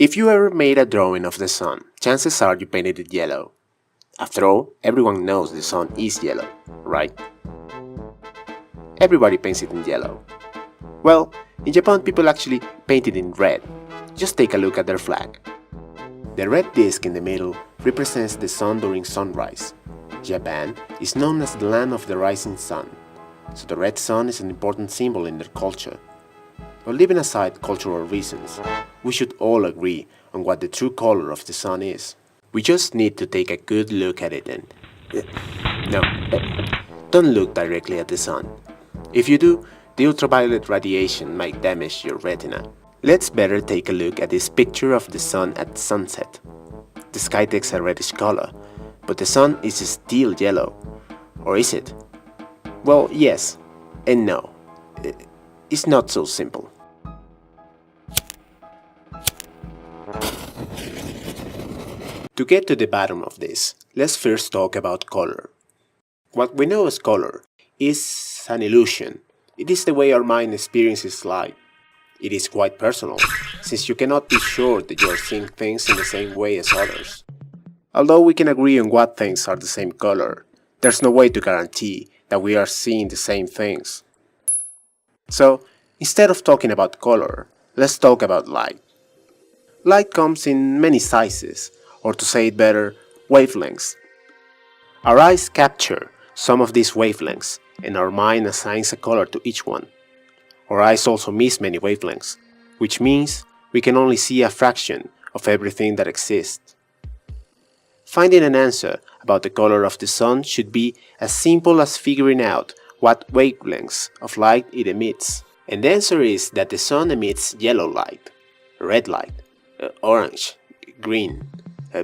If you ever made a drawing of the sun, chances are you painted it yellow. After all, everyone knows the sun is yellow, right? Everybody paints it in yellow. Well, in Japan people actually paint it in red. Just take a look at their flag. The red disc in the middle represents the sun during sunrise. Japan is known as the land of the rising sun, so the red sun is an important symbol in their culture. But leaving aside cultural reasons, we should all agree on what the true color of the sun is. We just need to take a good look at it and... don't look directly at the sun. If you do, the ultraviolet radiation might damage your retina. Let's better take a look at this picture of the sun at sunset. The sky takes a reddish color, but the sun is still yellow. Or is it? Well, yes and no. It's not so simple. To get to the bottom of this, let's first talk about color. What we know as color is an illusion. It is the way our mind experiences light. It is quite personal, since you cannot be sure that you are seeing things in the same way as others. Although we can agree on what things are the same color, there's no way to guarantee that we are seeing the same things. So, instead of talking about color, let's talk about light. Light comes in many sizes, or to say it better, wavelengths. Our eyes capture some of these wavelengths, and our mind assigns a color to each one. Our eyes also miss many wavelengths, which means we can only see a fraction of everything that exists. Finding an answer about the color of the sun should be as simple as figuring out what wavelengths of light it emits. And the answer is that the sun emits yellow light, red light, orange, green,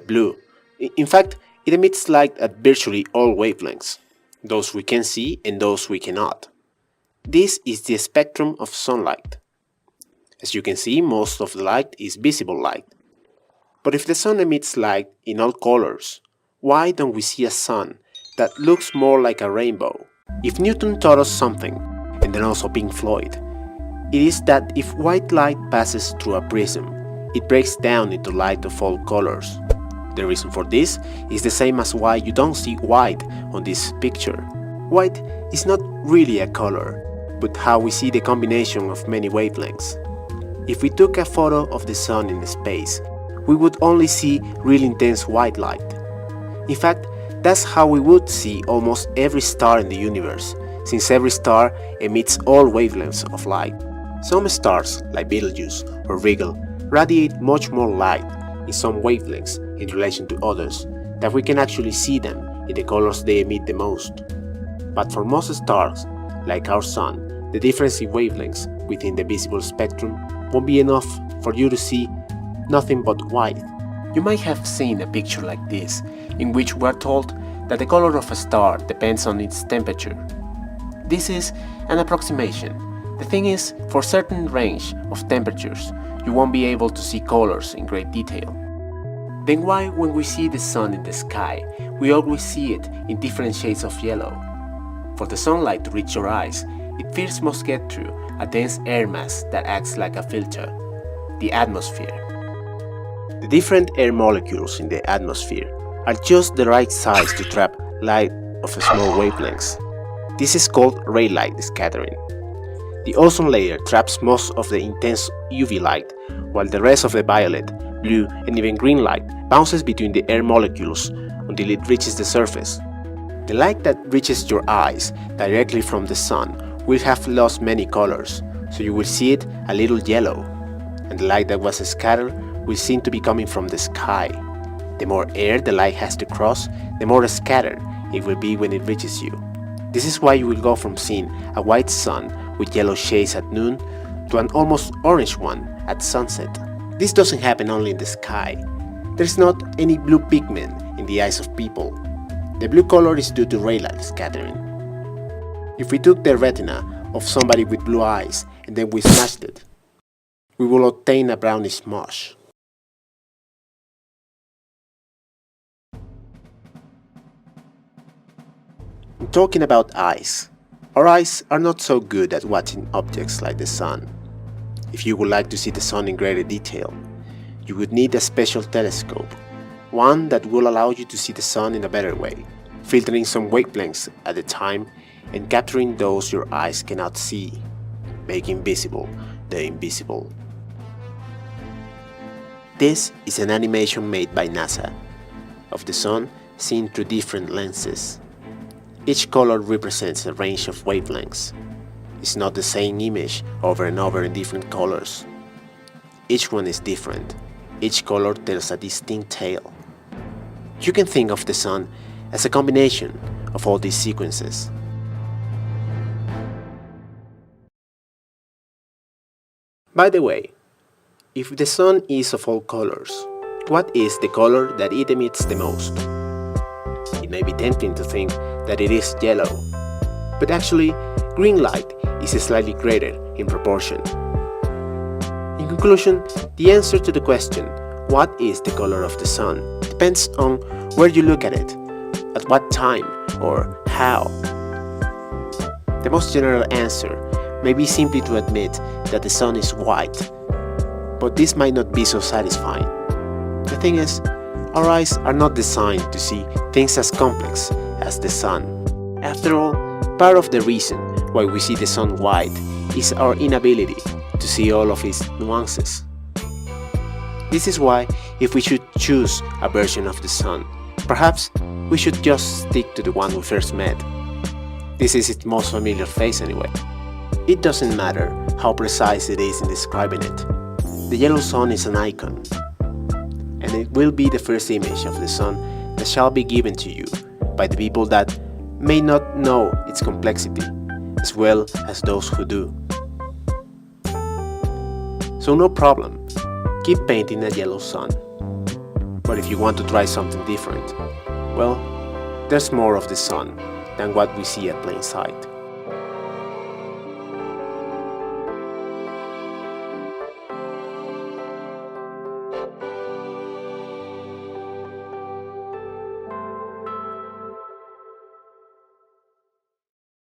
blue. In fact, it emits light at virtually all wavelengths, those we can see and those we cannot. This is the spectrum of sunlight. As you can see, most of the light is visible light. But if the sun emits light in all colors, why don't we see a sun that looks more like a rainbow? If Newton taught us something, and then also Pink Floyd, it is that if white light passes through a prism, it breaks down into light of all colors. The reason for this is the same as why you don't see white on this picture. White is not really a color, but how we see the combination of many wavelengths. If we took a photo of the sun in space, we would only see real intense white light. In fact, that's how we would see almost every star in the universe, since every star emits all wavelengths of light. Some stars, like Betelgeuse or Rigel, radiate much more light in some wavelengths in relation to others, that we can actually see them in the colors they emit the most. But for most stars, like our sun, the difference in wavelengths within the visible spectrum won't be enough for you to see nothing but white. You might have seen a picture like this, in which we are told that the color of a star depends on its temperature. This is an approximation. The thing is, for certain range of temperatures, you won't be able to see colors in great detail. Then why, when we see the sun in the sky, we always see it in different shades of yellow? For the sunlight to reach your eyes, it first must get through a dense air mass that acts like a filter, the atmosphere. The different air molecules in the atmosphere are just the right size to trap light of small wavelengths. This is called Rayleigh Scattering. The ozone layer traps most of the intense UV light, while the rest of the violet, blue, and even green light bounces between the air molecules until it reaches the surface. The light that reaches your eyes directly from the sun will have lost many colors, so you will see it a little yellow, and the light that was scattered will seem to be coming from the sky. The more air the light has to cross, the more scattered it will be when it reaches you. This is why you will go from seeing a white sun with yellow shades at noon to an almost orange one at sunset. This doesn't happen only in the sky. There's not any blue pigment in the eyes of people. The blue color is due to Rayleigh scattering. If we took the retina of somebody with blue eyes and then we smashed it, we will obtain a brownish mush. Talking about eyes, our eyes are not so good at watching objects like the sun. If you would like to see the sun in greater detail, you would need a special telescope, one that will allow you to see the sun in a better way, filtering some wavelengths at a time and capturing those your eyes cannot see, making visible the invisible. This is an animation made by NASA of the sun seen through different lenses. Each color represents a range of wavelengths. It's not the same image over and over in different colors. Each one is different. Each color tells a distinct tale. You can think of the sun as a combination of all these sequences. By the way, if the sun is of all colors, what is the color that it emits the most? It may be tempting to think that it is yellow, but actually, green light is slightly greater in proportion. In conclusion, the answer to the question, what is the color of the sun, depends on where you look at it, at what time, or how. The most general answer may be simply to admit that the sun is white, but this might not be so satisfying. The thing is, our eyes are not designed to see things as complex as the sun. After all, part of the reason why we see the sun white is our inability to see all of its nuances. This is why, if we should choose a version of the sun, perhaps we should just stick to the one we first met. This is its most familiar face anyway. It doesn't matter how precise it is in describing it. The yellow sun is an icon, and it will be the first image of the sun that shall be given to you by the people that may not know its complexity, as well as those who do. So no problem, keep painting a yellow sun. But if you want to try something different, well, there's more of the sun than what we see at plain sight.